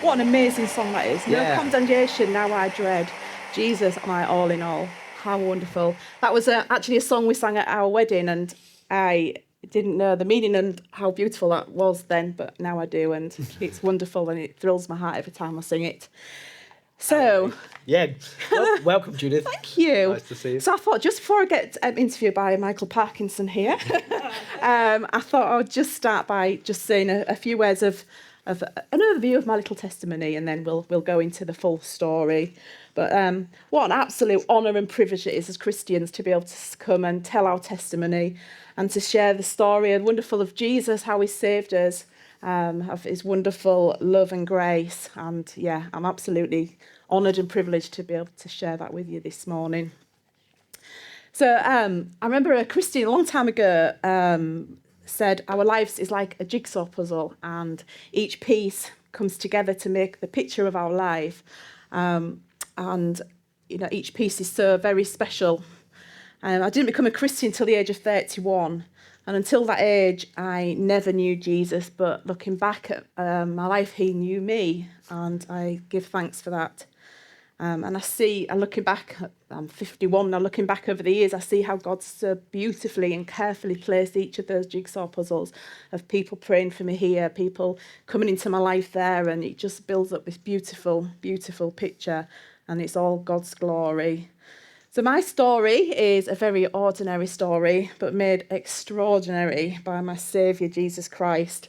What an amazing song that is. No Yeah. condemnation, now I dread. Jesus, my all in all. How wonderful. That was actually a song we sang at our wedding, and I didn't know the meaning and how beautiful that was then, but now I do, and it's wonderful, and it thrills my heart every time I sing it. So, Yeah. Welcome, Judith. thank you. Nice to see you. So I thought, just before I get interviewed by Michael Parkinson here, I thought I would just start by just saying a few words of an overview of my little testimony, and then we'll go into the full story. But what an absolute honour and privilege it is as Christians to be able to come and tell our testimony and to share the story and wonderful of Jesus, how he saved us, of his wonderful love and grace. And yeah, I'm absolutely honoured and privileged to be able to share that with you this morning. So I remember a Christian a long time ago said our lives is like a jigsaw puzzle, and each piece comes together to make the picture of our life. And you know, each piece is so very special. I didn't become a Christian till the age of 31, and until that age I never knew Jesus, but looking back at my life, he knew me, and I give thanks for that. And looking back, I'm 51 now, looking back over the years, I see how God so beautifully and carefully placed each of those jigsaw puzzles of people praying for me here, people coming into my life there, and it just builds up this beautiful, beautiful picture, and it's all God's glory. So my story is a very ordinary story, but made extraordinary by my Saviour, Jesus Christ.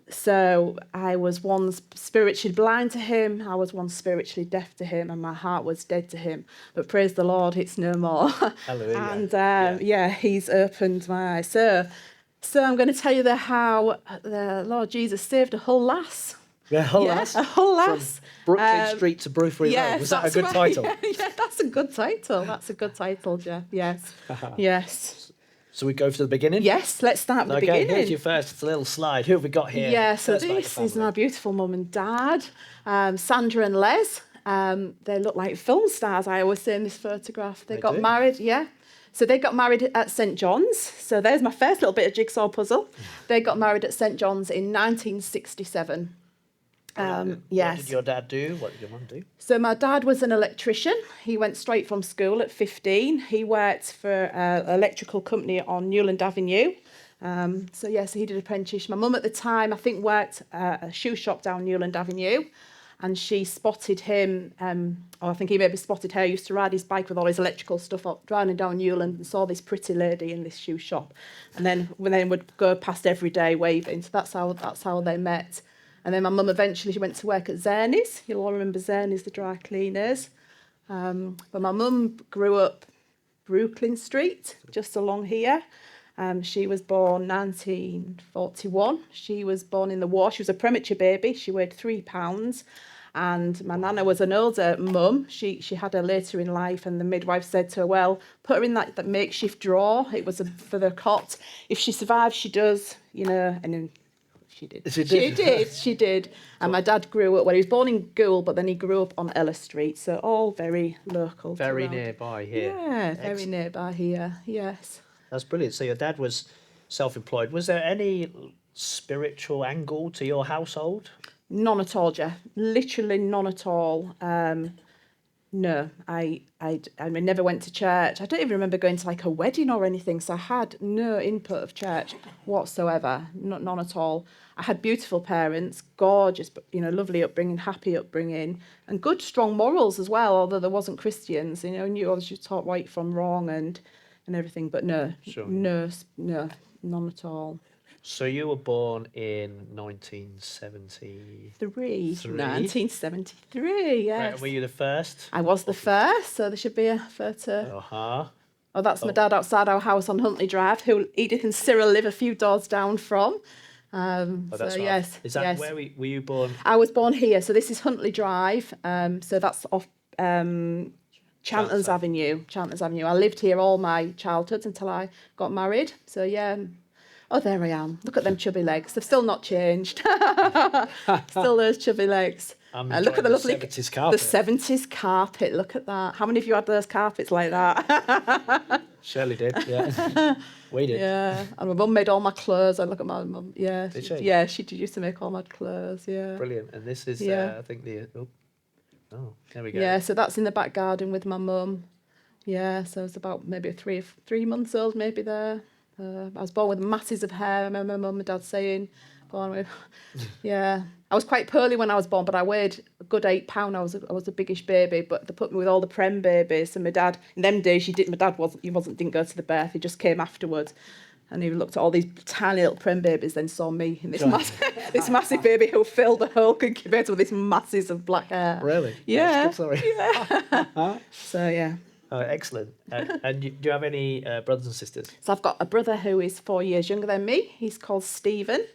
So I was once spiritually blind to him, I was once spiritually deaf to him, and my heart was dead to him. But praise the Lord, it's no more. Hallelujah. And he's opened my eyes. So I'm going to tell you how the Lord Jesus saved a whole lass. Yeah, whole lass. A whole lass. From Brooklyn Street to Brucebury Road. Was that a good title? Yeah, that's a good title. That's a good title, Jeff. Yes. Yes. So we go to the beginning? Yes, let's start with the beginning. Okay, here's your first. It's a little slide. Who have we got here? Yeah, so this is my beautiful mum and dad, Sandra and Les. They look like film stars, I always say in this photograph. They got married, yeah. So they got married at St John's. So there's my first little bit of jigsaw puzzle. They got married at St John's in 1967. Yes. What did your dad do? What did your mum do? So my dad was an electrician. He went straight from school at 15. He worked for an electrical company on Newland Avenue. So he did apprenticeship. My mum at the time, I think, worked at a shoe shop down Newland Avenue, and she spotted him, or I think he maybe spotted her. He used to ride his bike with all his electrical stuff up, driving down Newland, and saw this pretty lady in this shoe shop, and then would go past every day waving. So that's how they met. And then my mum eventually went to work at Zernies. You'll all remember Zernies, the dry cleaners. But my mum grew up Brooklyn Street, just along here. She was born 1941. She was born in the war. She was a premature baby. She weighed 3 pounds. And my nana was an older mum. She had her later in life, and the midwife said to her, well, put her in that makeshift drawer. It was for the cot. If she survives, she does, and then she did. And my dad grew up, he was born in Goole, but then he grew up on Ella Street, so all very local. Very nearby here. Yeah, very nearby here, yes. That's brilliant. So your dad was self-employed. Was there any spiritual angle to your household? None at all, Jeff. Literally none at all. No, I never went to church. I don't even remember going to like a wedding or anything, so I had no input of church whatsoever, none at all. I had beautiful parents, gorgeous, lovely upbringing, happy upbringing, and good, strong morals as well, although there wasn't Christians, knew I was just taught right from wrong and everything, but no, none at all. So you were born in 1973? 1973, yes. Right, were you the first? I was the first, so there should be a photo. Uh-huh. Oh, that's my dad outside our house on Huntley Drive, who Edith and Cyril live a few doors down from. That's right. Yes. Is that where were you born? I was born here, so this is Huntley Drive. So that's off Chantons Avenue. I lived here all my childhood until I got married. So yeah. Oh, there I am. Look at them chubby legs. They've still not changed. Still those chubby legs. I'm Look at enjoying the lovely 70s carpet. The 70s carpet. Look at that. How many of you had those carpets like that? Shirley did, yeah. We did. Yeah. And my mum made all my clothes. I look at my mum. Yeah. Did she? Yeah, she did used to make all my clothes. Yeah. Brilliant. And this is, Yeah. I think, oh, there we go. Yeah, so that's in the back garden with my mum. Yeah, so I was about maybe 3 months old, maybe there. I was born with masses of hair. I remember my mum and dad saying, born with, yeah. I was quite pearly when I was born, but I weighed a good £8. I was a biggish baby, but they put me with all the prem babies. And my dad, in them days, my dad didn't go to the birth. He just came afterwards. And he looked at all these tiny little prem babies, then saw me in this massive baby who filled the whole incubator with these masses of black hair. Really? Yeah. That's good, sorry. Yeah. So, yeah. Oh, excellent. And do you have any brothers and sisters? So I've got a brother who is 4 years younger than me. He's called Stephen.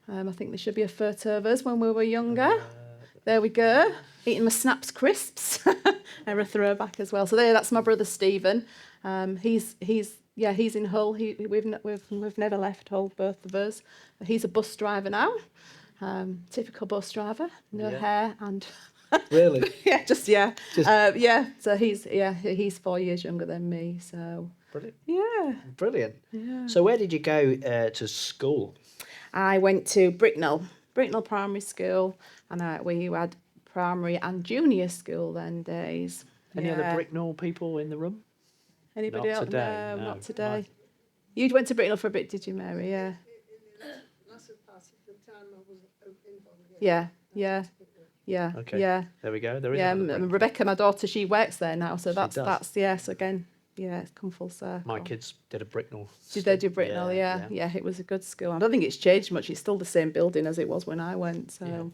I think there should be a photo of us when we were younger. There we go. Eating my Snaps crisps. And a throwback as well. So that's my brother Stephen. He's in Hull. We've never left Hull, both of us. He's a bus driver now. Typical bus driver. No hair and. Really? Yeah. So he's 4 years younger than me. So. Brilliant. Yeah. Brilliant. Yeah. So where did you go to school? I went to Bricknell Primary School, and we had primary and junior school then days. Any other Bricknell people in the room? Anybody Not else? today, No, no. not today. You went to Bricknell for a bit, did you, Mary? Yeah. Yeah. Okay. Yeah. There we go. There is Yeah. another Bricknell. Rebecca, my daughter, she works there now, so She does. that's again. Yeah, it's come full circle. My kids did a Bricknell. Did they do Bricknell? Yeah. It was a good school. I don't think it's changed much. It's still the same building as it was when I went. So,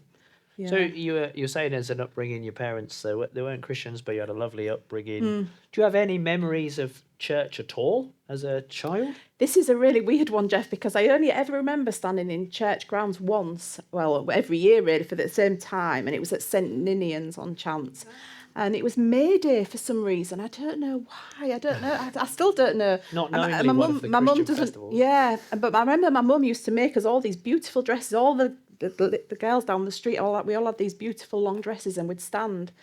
yeah. So you were saying as an upbringing, your parents they weren't Christians, but you had a lovely upbringing. Do you have any memories of church at all as a child? This is a really weird one, Jeff, because I only ever remember standing in church grounds once. Well, every year really for the same time, and it was at St Ninian's on chance. And it was May Day for some reason. I don't know why. I don't know. I still don't know. Not And knowingly one of the Christian festivals. Yeah, but I remember my mum used to make us all these beautiful dresses. All the girls down the street, we all had these beautiful long dresses, and we'd stand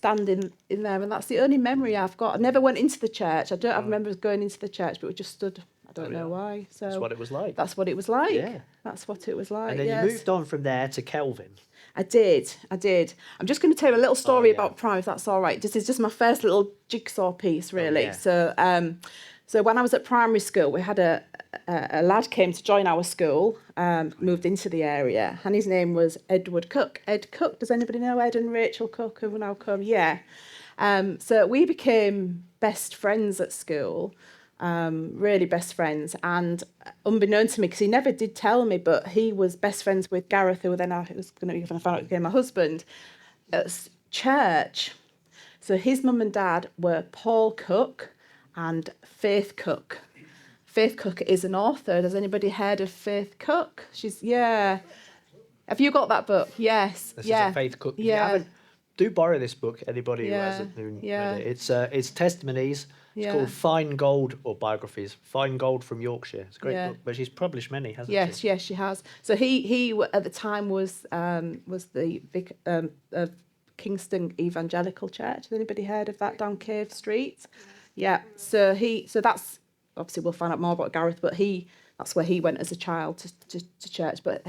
in there. And that's the only memory I've got. I never went into the church. I remember going into the church, but we just stood. I don't know why. So that's what it was like. That's what it was like. Yeah. That's what it was like. And then you moved on from there to Kelvin. I did. I'm just going to tell you a little story about Prime, if that's all right. This is just my first little jigsaw piece, really. So when I was at primary school, we had a lad came to join our school, moved into the area, and his name was Edward Cook. Ed Cook. Does anybody know Ed and Rachel Cook who now come? Yeah. So we became best friends at school. Really best friends, and unbeknown to me, because he never did tell me, but he was best friends with Gareth, who then I was going to be, when I found out, became my husband at church. So his mum and dad were Paul Cook and Faith Cook. Faith Cook is an author. Has anybody heard of Faith Cook? Have you got that book? Yes. This is a Faith Cook. Yeah. Do borrow this book, anybody who hasn't read it. It's testimonies. It's called Fine Gold, or biographies. Fine Gold from Yorkshire. It's a great book, but she's published many, hasn't she? Yes, she has. So he at the time was the vic of Kingston Evangelical Church. Has anybody heard of that down Cave Street? Yeah. So that's obviously we'll find out more about Gareth, but that's where he went as a child to church. But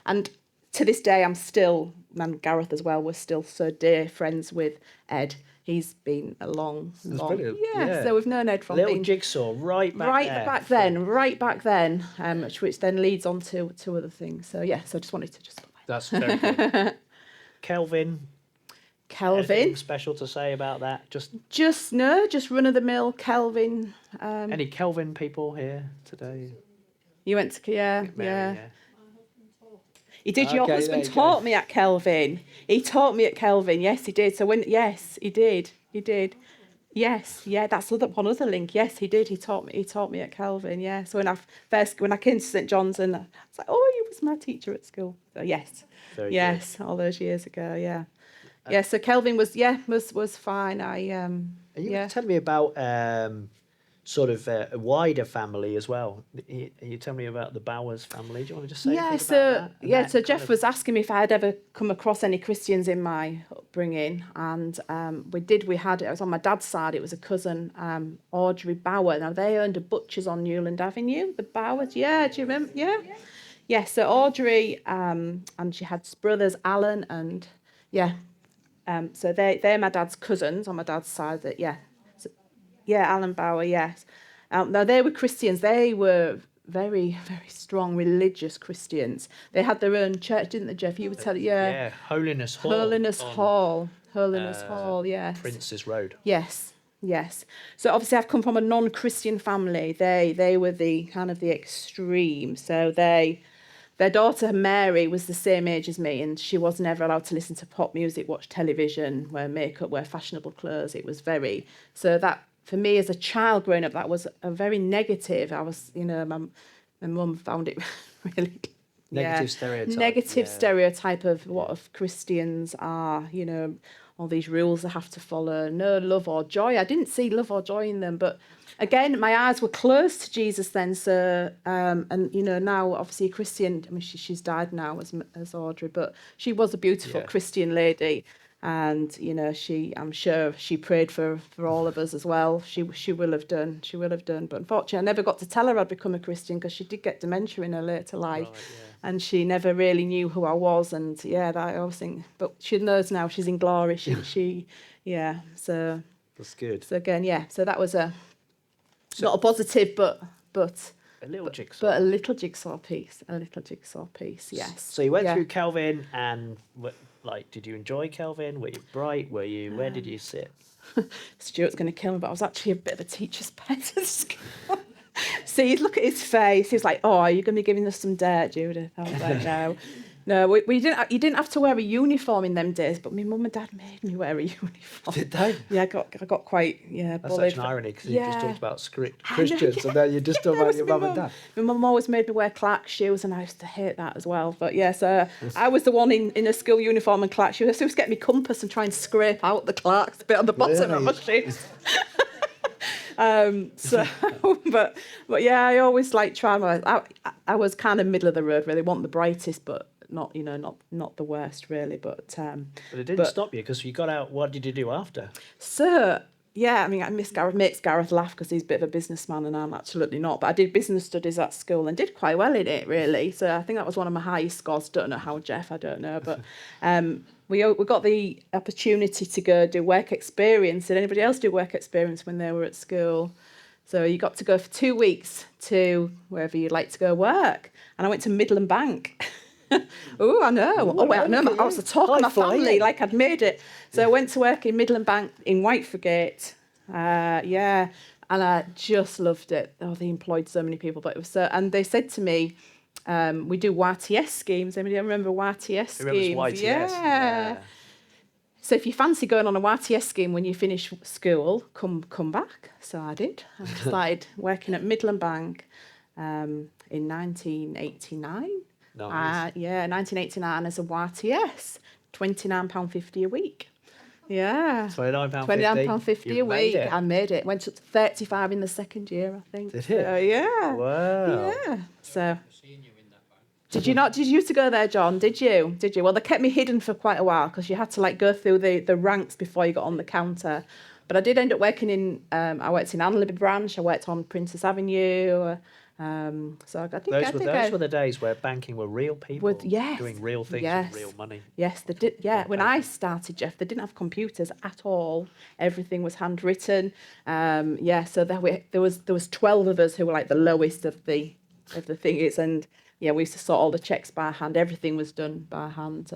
and to this day, and Gareth as well, we're still so dear friends with Ed. He's been a long. Yeah. So we've known Ed from little jigsaw right back then, which then leads on to other things. So I just wanted to just. That's very good. Kelvin. Anything special to say about that? Just run of the mill Kelvin. Any Kelvin people here today? You went to Mary, He did. Your husband taught me at Kelvin. He taught me at Kelvin. Yes, he did. So he did. Yes, that's one other link. Yes, he did. He taught me at Kelvin. Yeah. So when I came to St John's, and I was like, oh, he was my teacher at school. So yes, very good. All those years ago. Yeah. So Kelvin was fine. You telling me about sort of a wider family as well. You tell me about the Bowers family. Do you want to just say anything about that? So Jeff was asking me if I had ever come across any Christians in my upbringing, and we had it was on my dad's side. It was a cousin, Audrey Bower. Now they owned a butcher's on Newland Avenue, the Bowers. Do you remember? Yeah, so Audrey, and she had brothers Alan and so they're my dad's cousins on my dad's side. Alan Bower, yes. Now, they were Christians. They were very, very strong religious Christians. They had their own church, didn't they, Jeff? You would tell it, Yeah, Holiness Hall. Holiness Hall, yes. Prince's Road. Yes. So obviously I've come from a non-Christian family. They were the kind of the extreme. So their daughter Mary was the same age as me, and she was never allowed to listen to pop music, watch television, wear makeup, wear fashionable clothes. It was so that for me as a child growing up, that was a very negative. I was, my mum found it really negative stereotype of what Christians are. All these rules I have to follow, no love or joy. I didn't see love or joy in them, but again, my eyes were close to Jesus then. So, now obviously a Christian. I mean, she's died now as Audrey, but she was a beautiful Christian lady, and I'm sure she prayed for all of us as well. She will have done. But unfortunately, I never got to tell her I'd become a Christian because she did get dementia in her later life. Right, yeah. And she never really knew who I was, and that I always think. But she knows now. She's in glory. So that's good. So again, so that was not a positive, but a little jigsaw. But a little jigsaw piece. Yes. So you went through Kelvin, and did you enjoy Kelvin? Were you bright? Where did you sit? Stuart's going to kill me, but I was actually a bit of a teacher's pet at school. See, look at his face. He's like, "Oh, are you going to be giving us some dirt, Judith?" I was like, "No, we didn't. You didn't have to wear a uniform in them days, but my mum and dad made me wear a uniform." Did they? Yeah, I got quite That's such an irony because you just talked about Christians, and then you just talk about your mum and dad. My mum always made me wear Clark shoes, and I used to hate that as well. But so I was the one in a school uniform and Clark shoes. I used to get my compass and try and scrape out the Clarks bit on the bottom of my shoes. But I always try I was kind of middle of the road, really. Want the brightest, but not the worst, really. But it didn't stop you because you got out. What did you do after? So I mean, makes Gareth laugh because he's a bit of a businessman and I'm absolutely not. But I did business studies at school and did quite well in it, really. So I think that was one of my highest scores. Don't know how, Jeff. I don't know, but. We got the opportunity to go do work experience. Did anybody else do work experience when they were at school? So you got to go for 2 weeks to wherever you'd like to go work. And I went to Midland Bank. Oh, I know. I was the talk of my family, like I'd made it. So I went to work in Midland Bank in Whitefrigate. And I just loved it. Oh, they employed so many people, but it was so. And they said to me, we do YTS schemes. Anybody remember YTS schemes? Remembers YTS? Yeah. So if you fancy going on a YTS scheme when you finish school, come back. So I did. I started working at Midland Bank in 1989. Nice. 1989 as a YTS, £29.50 a week. Yeah. £29.50 a week. I made it. Went up to 35 in the second year, I think. Did it? So, yeah. Wow. Yeah. So. Did you not? Did you used to go there, John? Did you? Well, they kept me hidden for quite a while because you had to go through the ranks before you got on the counter. But I did end up working in. I worked in Anleby branch. I worked on Princess Avenue. So I think those were the days where banking were real people doing real things with real money. Yes, they did. Yeah, when I started, Jeff, they didn't have computers at all. Everything was handwritten. So there was 12 of us who were the lowest of the thingies, and we used to sort all the checks by hand. Everything was done by hand.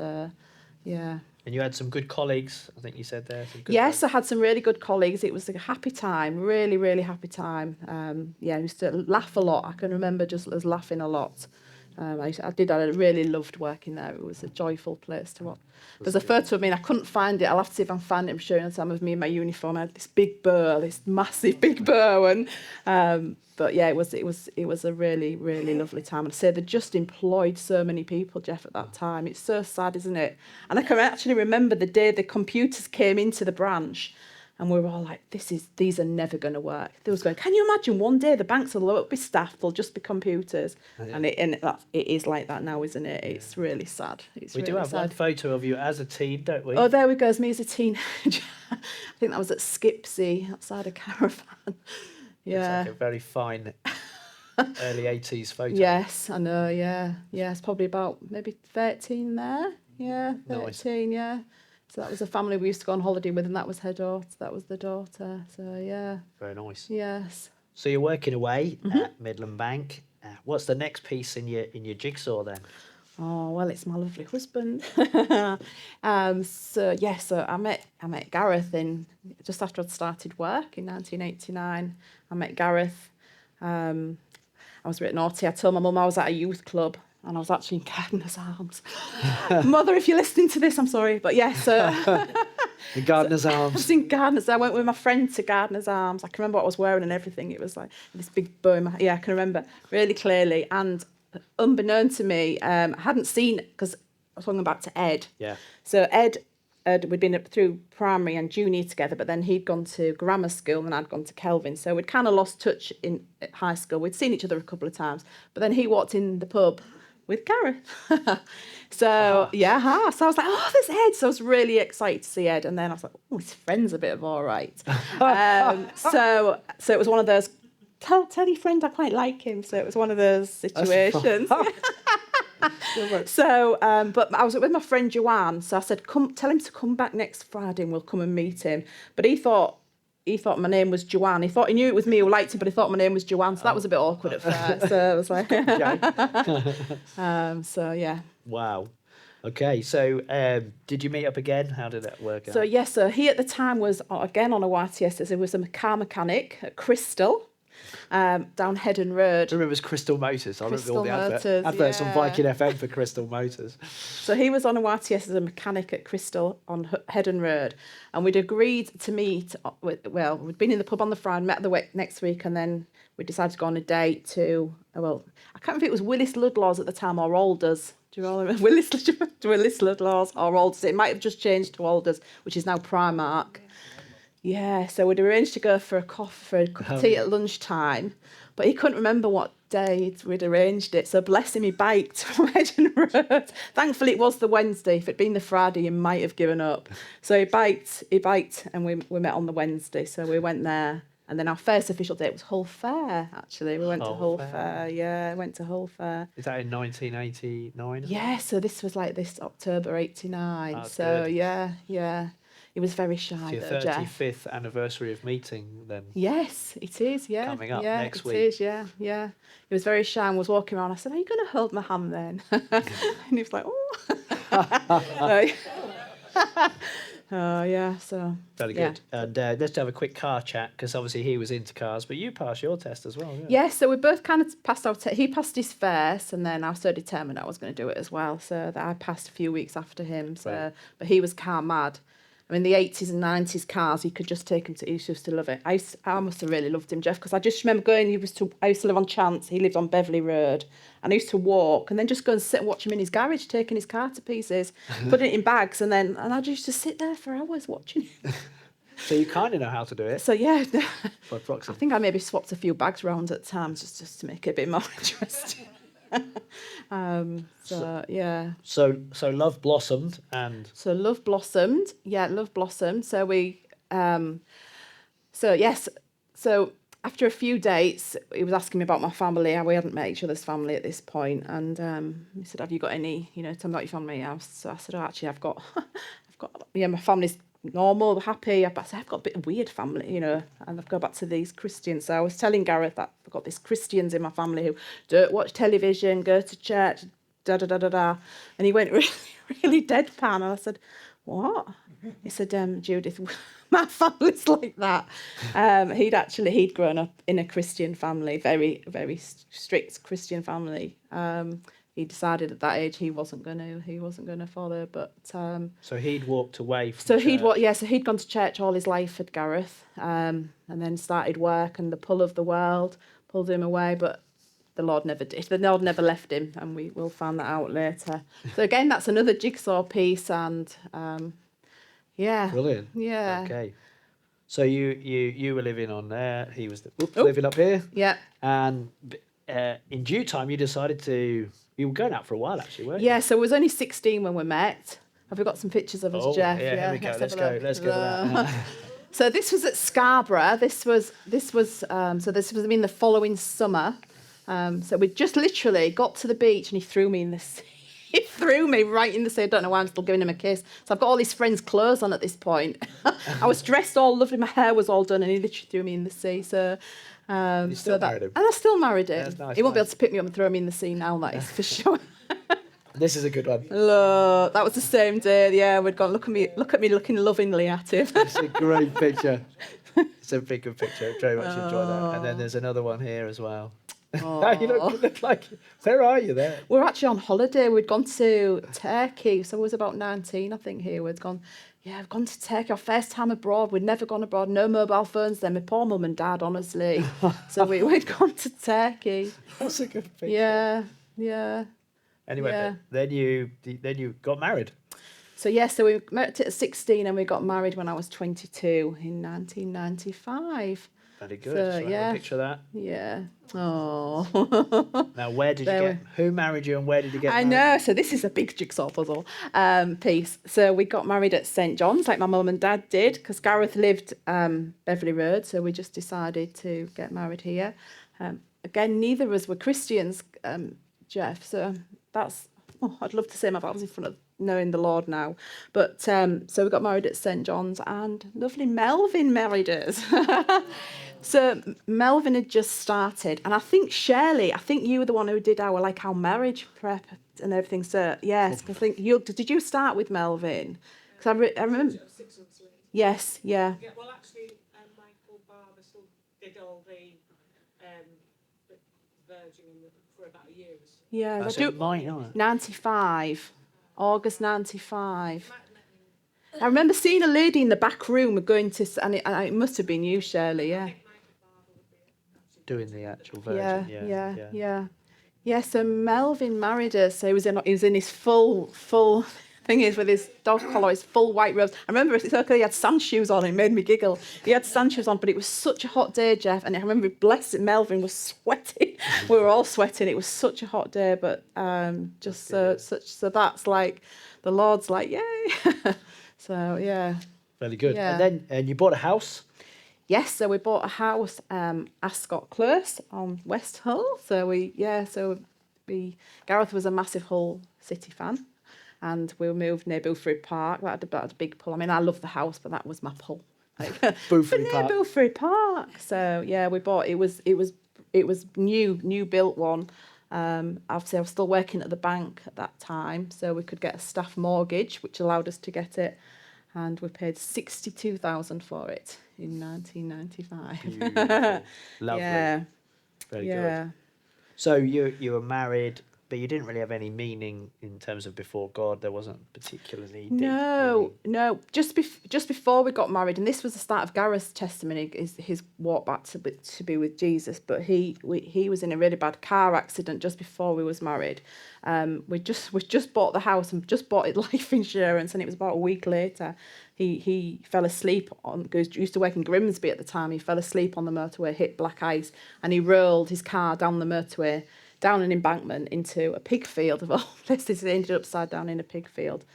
And you had some good colleagues, I think you said there. Yes, I had some really good colleagues. It was a happy time, really, really happy time. I used to laugh a lot. I can remember just laughing a lot. I really loved working there. It was a joyful place to watch. There's a photo of me, and I couldn't find it. I'll have to see if I can find it. I'm showing you some of me in my uniform. I had this big bow, this massive big bow, and it was a really, really lovely time. And I say they just employed so many people, Jeff, at that time. It's so sad, isn't it? And I can actually remember the day the computers came into the branch. And we were all like, these are never going to work. They was going, can you imagine one day the banks will be staff, they'll just be computers. Yeah. And it is like that now, isn't it? It's really sad. We do have one photo of you as a teen, don't we? Oh, there we go, it's me as a teenager. I think that was at Skipsea, outside a caravan. Yeah. It's like a very fine early 80s photo. Yes, I know, yeah. Yeah, it's probably about maybe 13 there. Yeah, 13, nice. Yeah. So that was a family we used to go on holiday with, and that was her daughter. That was the daughter. So, yeah. Very nice. Yes. So you're working away at Midland Bank. What's the next piece in your jigsaw then? Oh, well, it's my lovely husband. So I met Gareth just after I'd started work in 1989. I met Gareth. I was a bit naughty. I told my mum I was at a youth club, and I was actually in Gardener's Arms. Mother, if you're listening to this, I'm sorry. But yeah, so... in Gardener's Arms. I was in Gardener's. I went with my friend to Gardener's Arms. I can remember what I was wearing and everything. It was like this big bow. Yeah, I can remember really clearly. And unbeknown to me, I hadn't seen... Because I was talking back to Ed. Yeah. So Ed, we'd been through primary and junior together, but then he'd gone to grammar school and I'd gone to Kelvin. So we'd kind of lost touch at high school. We'd seen each other a couple of times. But then he walked in the pub with Gareth. So, yeah. So I was like, oh, there's Ed. So I was really excited to see Ed. And then I was like, oh, his friend's a bit of all right. So it was one of those, tell your friend I quite like him. So it was one of those situations. So, but I was with my friend Joanne. So I said, tell him to come back next Friday and we'll come and meet him. But he thought my name was Joanne. He thought he knew it was me who liked him, but he thought my name was Joanne. So that was a bit awkward at first. So I was like, so yeah. Wow. Okay. So did you meet up again? How did that work out? So yes, so he at the time was again on a YTS. He was a car mechanic at Crystal. Down Headon Road. I remember it was Crystal Motors. I remember all the adverts on Viking FM for Crystal Motors. So he was on a YTS as a mechanic at Crystal on Headon Road, and we'd agreed to meet. We'd been in the pub on the Friday, met the next week, and then we decided to go on a date to. I can't remember if it was Willis Ludlaw's at the time or Alders. Do you remember Willis Ludlaw's or Alders? It might have just changed to Alders, which is now Primark. Yeah, so we'd arranged to go for a cup of tea at lunchtime, but he couldn't remember what day we'd arranged it. So bless him, he biked from Headon Road. Thankfully, it was the Wednesday. If it'd been the Friday, he might have given up. So he biked, and we met on the Wednesday. So we went there, and then our first official date was Hull Fair. Actually, we went to Hull Fair. Yeah, went to Hull Fair. Is that in 1989? Yeah, so this was like this October '89. That's so good. Yeah. He was very shy. It's your 35th anniversary of meeting then. Yes, it is, yeah. Coming up next week. It is, yeah. He was very shy and was walking around. I said, are you going to hold my hand then? And he was like, oh. Oh, yeah, so. Very good. And let's have a quick car chat, because obviously he was into cars, but you passed your test as well, yeah? Yeah, so we both kind of passed our test. He passed his first, and then I was so determined I was going to do it as well, so that I passed a few weeks after him. So, right. But he was car mad. I mean, the 80s and 90s cars, he could just take him to... He used to love it. I must have really loved him, Jeff, because I just remember going... I used to live on Chance. He lived on Beverley Road. And I used to walk and then just go and sit and watch him in his garage, taking his car to pieces, putting it in bags, and I just used to sit there for hours watching him. So you kind of know how to do it. So, yeah. For approximately. I think I maybe swapped a few bags around at times just to make it a bit more interesting. Yeah. So love blossomed and. So love blossomed. Yeah, love blossomed. So we. So after a few dates, he was asking me about my family. We hadn't met each other's family at this point, and he said, "Have you got any? Tell me about your family." So I said, "Oh, actually, I've got. My family's normal, happy." I said, "I've got a bit of weird family, and I've got back to these Christians." So I was telling Gareth that I've got these Christians in my family who don't watch television, go to church, da-da-da-da-da. And he went really, really deadpan. And I said, "What?" He said, "Judith, my family's like that." He'd grown up in a Christian family, very, very strict Christian family. He decided at that age he wasn't going to follow, but so he'd walked away from church. So he'd gone to church all his life at Gareth, and then started work, and the pull of the world pulled him away, but the Lord never did. The Lord never left him, and we will find that out later. So again, that's another jigsaw piece, and yeah. Brilliant. Yeah. Okay. So you were living on there. He was living up here. Yeah. And in due time, you decided to. You were going out for a while, actually, weren't you? Yeah. So I was only 16 when we met. Have we got some pictures of us, Jeff? Yeah. Here we go. Let's go. Let's go. That. So this was at Scarborough. This was the following summer. So we just literally got to the beach and he threw me in the sea. He threw me right in the sea. I don't know why I'm still giving him a kiss. So I've got all his friends' clothes on at this point. I was dressed all lovely. My hair was all done and he literally threw me in the sea. So, you still married him? And I still married him. Nice, he won't be able to pick me up and throw me in the sea now, that is for sure. This is a good one. Look, that was the same day. Yeah, we'd gone, look at me looking lovingly at him. It's a great picture. It's a big good picture. Very much enjoy that. And then there's another one here as well. You look like, where are you there? We're actually on holiday. We'd gone to Turkey. So I was about 19, I think, here. We've gone to Turkey. Our first time abroad. We'd never gone abroad. No mobile phones then. My poor mum and dad, honestly. So we'd gone to Turkey. That's a good picture. Yeah. Anyway, then you got married. So we met at 16 and we got married when I was 22 in 1995. Very good. So have a picture of that. Yeah. Oh. Now, who married you and where did you get married? I know. So this is a big jigsaw puzzle piece. So we got married at St John's, like my mum and dad did, because Gareth lived Beverley Road. So we just decided to get married here. Again, neither of us were Christians, Jeff. So I'd love to say my vows in front of knowing the Lord now. But so we got married at St John's and lovely Melvin married us. So Melvin had just started, and I think Shirley, you were the one who did our marriage prep and everything. So yes, I think did you start with Melvin? Because I remember. 6 months later. Yes, yeah. Yeah, well, actually, Michael Barber still did all the Virgin for about a year. Yeah, that's it. 95, August 95. I remember seeing a lady in the back room going to, and it must have been you, Shirley, yeah. Doing the actual Virgin, Yeah, so Melvin married us. So he was in his full thing is with his dog collar, his full white robes. I remember he had sand shoes on. It made me giggle. He had sand shoes on, but it was such a hot day, Jeff. And I remember, blessed Melvin was sweating. We were all sweating. It was such a hot day, but so that's like the Lord's like, yay. So yeah. Very good. Yeah. And you bought a house. Yes, so we bought a house, Ascot Close on West Hull. Gareth was a massive Hull City fan, and we moved near Boothry Park. That had a big pull. I mean, I love the house, but that was my pull. Boothry Park. So yeah, we bought. It was new built one. Obviously, I was still working at the bank at that time, so we could get a staff mortgage, which allowed us to get it, and we paid 62,000 for it in 1995. Beautiful. Lovely. Yeah. Very good. So you were married, but you didn't really have any meaning in terms of before God. There wasn't particularly. No. Just before we got married, and this was the start of Gareth's testimony, is his walk back to be with Jesus. But he was in a really bad car accident just before we was married. We just bought the house and just bought it life insurance, and it was about a week later. He fell asleep used to work in Grimsby at the time. He fell asleep on the motorway, hit black ice, and he rolled his car down the motorway, down an embankment into a pig field of all places. He ended upside down in a pig field.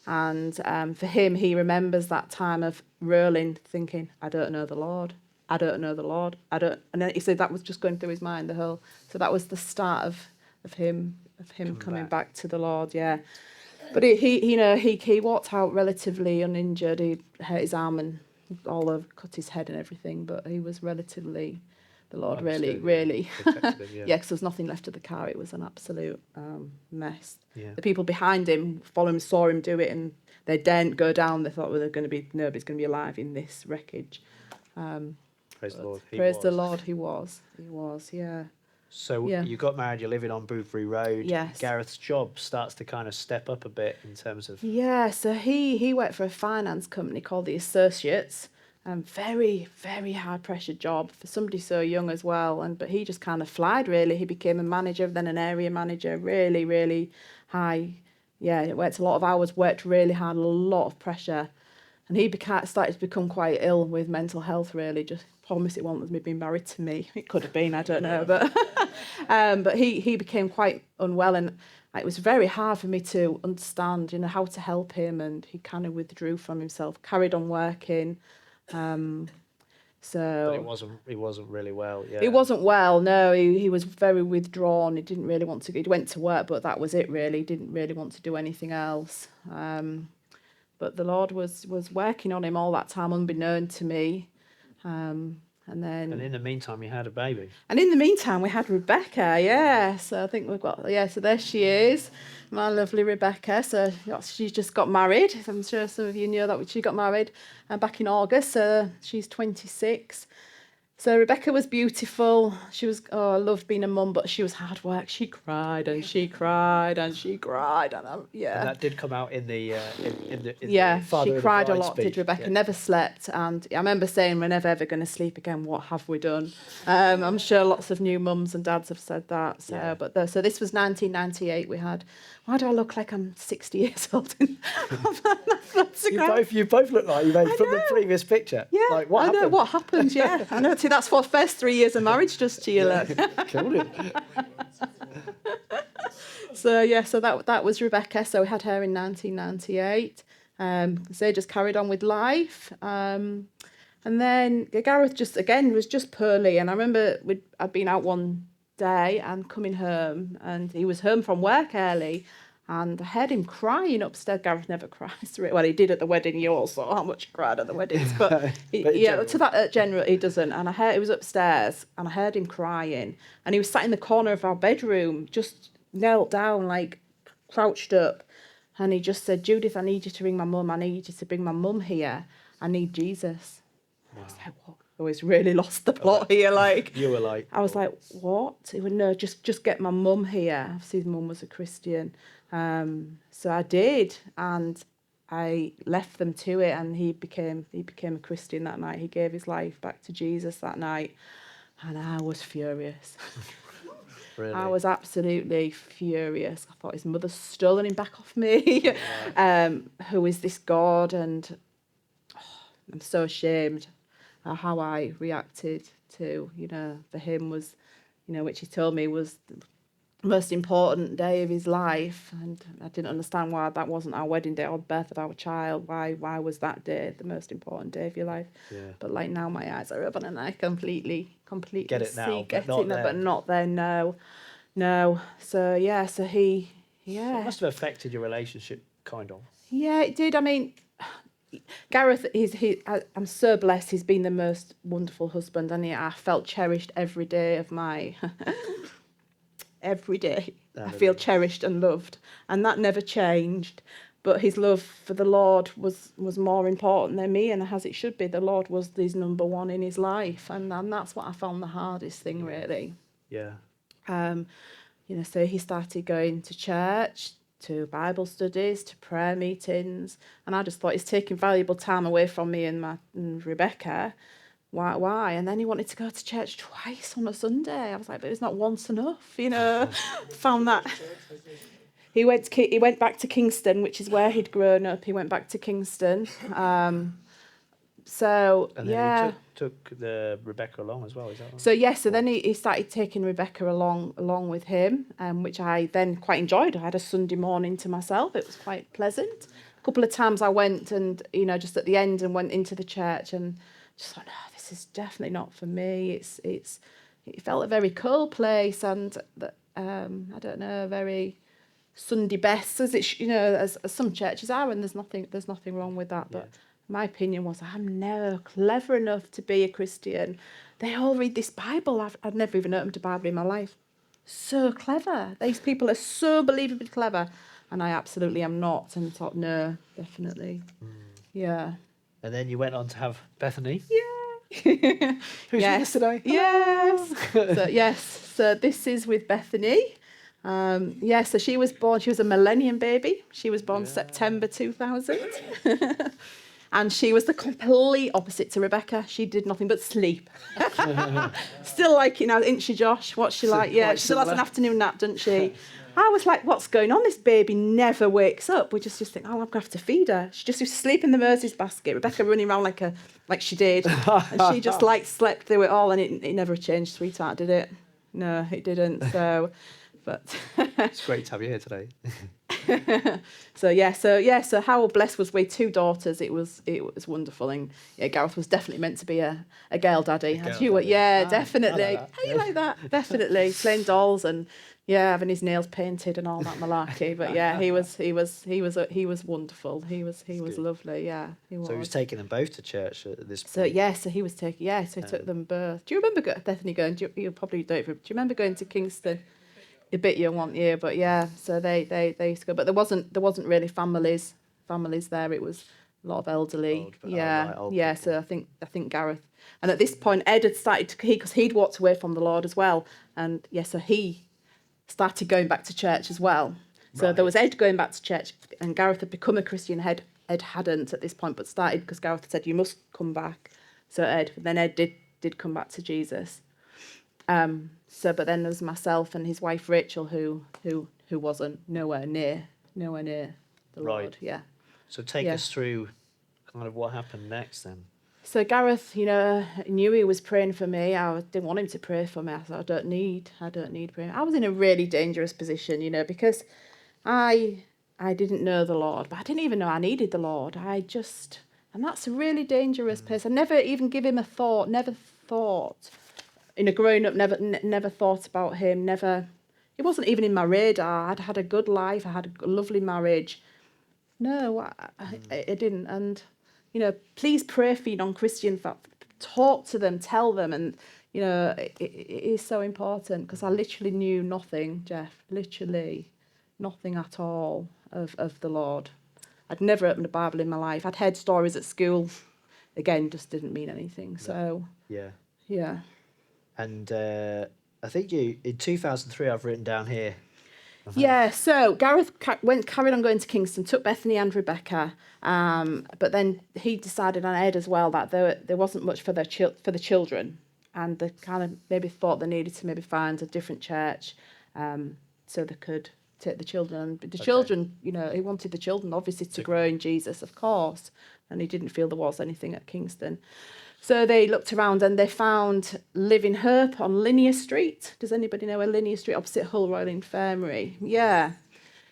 And for him, he remembers that time of rolling, thinking, I don't know the Lord. I don't know the Lord. And then he said that was just going through his mind so that was the start of him coming back to the Lord, yeah. But he walked out relatively uninjured. He hurt his arm and cut his head and everything, but he was relatively, the Lord really protected him, because there was nothing left of the car. It was an absolute mess. Yeah. The people behind him following him saw him do it, and they daren't go down. They thought, well, nobody's going to be alive in this wreckage. Praise the Lord. Praise the Lord. He was. Yeah. So you got married, you're living on Boothry Road. Yes. Gareth's job starts to kind of step up a bit in terms of... Yeah, so he worked for a finance company called The Associates. Very, very high-pressure job for somebody so young as well. But he just kind of flied, really. He became a manager, then an area manager, really, really high. Yeah, worked a lot of hours, worked really hard, a lot of pressure. And he started to become quite ill with mental health, really. Just promise it wasn't me being married to me. It could have been, I don't know. But he became quite unwell, and it was very hard for me to understand, how to help him. And he kind of withdrew from himself, carried on working. But he wasn't really well. Yeah. He wasn't well. No, he was very withdrawn. He didn't really want to. He went to work, but that was it. Really, he didn't really want to do anything else. But the Lord was working on him all that time, unbeknown to me. And in the meantime, you had a baby. And in the meantime, we had Rebecca. Yeah, so I think we've got. Yeah, so there she is, my lovely Rebecca. So she just got married. I'm sure some of you know that she got married back in August. So she's 26. So Rebecca was beautiful. She was, I loved being a mum, but she was hard work. She cried and she cried and she cried. And And that did come out in the she cried a lot, speech. did Rebecca. Never slept. And I remember saying, we're never ever going to sleep again. What have we done? I'm sure lots of new mums and dads have said that. So, yeah. So this was 1998 we had. Why do I look like I'm 60 years old? You both look like you made from the previous picture. Yeah, like, what I know what happened. Yeah, I know. See, that's what first 3 years of marriage does to you. Look. Killed it. So that was Rebecca. So we had her in 1998. So they just carried on with life. And then Gareth was just poorly. And I remember I'd been out one day and coming home, and he was home from work early, and I heard him crying upstairs. Gareth never cries. Well, he did at the wedding. You all saw how much he cried at the weddings, but general he doesn't. And I heard he was upstairs, and I heard him crying, and he was sat in the corner of our bedroom, just knelt down, like crouched up, and he just said, "Judith, I need you to ring my mum. I need you to bring my mum here. I need Jesus." Wow. I was like, what? I always really lost the plot here. Like you were like, I was like, what? He went, no, just get my mum here. Obviously, his mum was a Christian. So I did, and I left them to it, and he became a Christian that night. He gave his life back to Jesus that night, and I was furious. Really? I was absolutely furious. I thought his mother's stolen him back off me. Who is this God? And I'm so ashamed how I reacted to, for him was, which he told me was the most important day of his life. And I didn't understand why that wasn't our wedding day or the birth of our child. Why was that day the most important day of your life? Yeah. But like now my eyes are open and I completely get it now, but not then, no. So he So it must have affected your relationship, kind of. Yeah, it did. I mean, Gareth, I'm so blessed. He's been the most wonderful husband, and I felt cherished every day of my... every day. I feel cherished and loved, and that never changed. But his love for the Lord was more important than me, and as it should be. The Lord was his number one in his life, and that's what I found the hardest thing, really. Yeah. So he started going to church, to Bible studies, to prayer meetings, and I just thought he's taking valuable time away from me and Rebecca. Why? And then he wanted to go to church twice on a Sunday. I was like, but it's not once enough, Found that. He went back to Kingston, which is where he'd grown up. He went back to Kingston. And then he took the Rebecca along as well, is that right? So then he started taking Rebecca along with him, which I then quite enjoyed. I had a Sunday morning to myself. It was quite pleasant. A couple of times I went and, just at the end and went into the church and just thought, no, this is definitely not for me. It felt a very cold place and, I don't know, very Sunday best, as as some churches are, and there's nothing wrong with that, but... Yeah. My opinion was, I'm never clever enough to be a Christian. They all read this Bible. I've never even opened a Bible in my life. So clever. These people are so believably clever. And I absolutely am not. And I thought, no, definitely. Yeah. And then you went on to have Bethany. Yeah. Who's with us today? Yes. So this is with Bethany. So she was a millennium baby. She was born September 2000. And she was the complete opposite to Rebecca. She did nothing but sleep. Still isn't she, Josh? What's she like? Yeah, she still has an afternoon nap, doesn't she? I was like, what's going on? This baby never wakes up. We just think, oh, I'm going to have to feed her. She just used to sleep in the Mersey's basket. Rebecca running around like she did. And she just slept through it all, and it never changed, sweetheart, did it? No, it didn't. So, but it's great to have you here today. So how blessed was we? 2 daughters. It was wonderful, and Gareth was definitely meant to be a girl daddy. Definitely. How you like that? Definitely playing dolls and having his nails painted and all that malarkey. But he was wonderful. He was lovely. Yeah, he was. So he was taking them both to church at this point. So he was taking. So he took them both. Do you remember Bethany going? You probably don't. Do you remember going to Kingston? A bit young, weren't you? But so they used to go. But there wasn't really families there. It was a lot of elderly. Old people. So I think Gareth, and at this point Ed had started because he'd walked away from the Lord as well, and so he started going back to church as well. So there was Ed going back to church, and Gareth had become a Christian. Ed hadn't at this point, but started because Gareth had said you must come back. So Ed did come back to Jesus. But then there's myself and his wife Rachel, who wasn't nowhere near the Lord. Yeah. So take us through kind of what happened next then. So Gareth, knew he was praying for me. I didn't want him to pray for me. I thought I don't need prayer. I was in a really dangerous position, because I didn't know the Lord, but I didn't even know I needed the Lord. And that's a really dangerous place. I never even give him a thought. Never thought. Growing up, never thought about him. Never, it wasn't even in my radar. I'd had a good life. I had a lovely marriage. No, I didn't. And please pray for your non-Christian. Talk to them, tell them, and it is so important because I literally knew nothing, Jeff. Literally nothing at all of the Lord. I'd never opened a Bible in my life. I'd heard stories at school. Again, just didn't mean anything. So yeah. And I think in 2003, I've written down here. So Gareth carried on going to Kingston, took Bethany and Rebecca, but then he decided on Ed as well that there wasn't much for the children, and they kind of maybe thought they needed to maybe find a different church, so they could take the children. But the children, he wanted the children obviously to grow in Jesus, of course, and he didn't feel there was anything at Kingston. So they looked around and they found Living Hope on Linear Street. Does anybody know where Linear Street, opposite Hull Royal Infirmary? Yeah.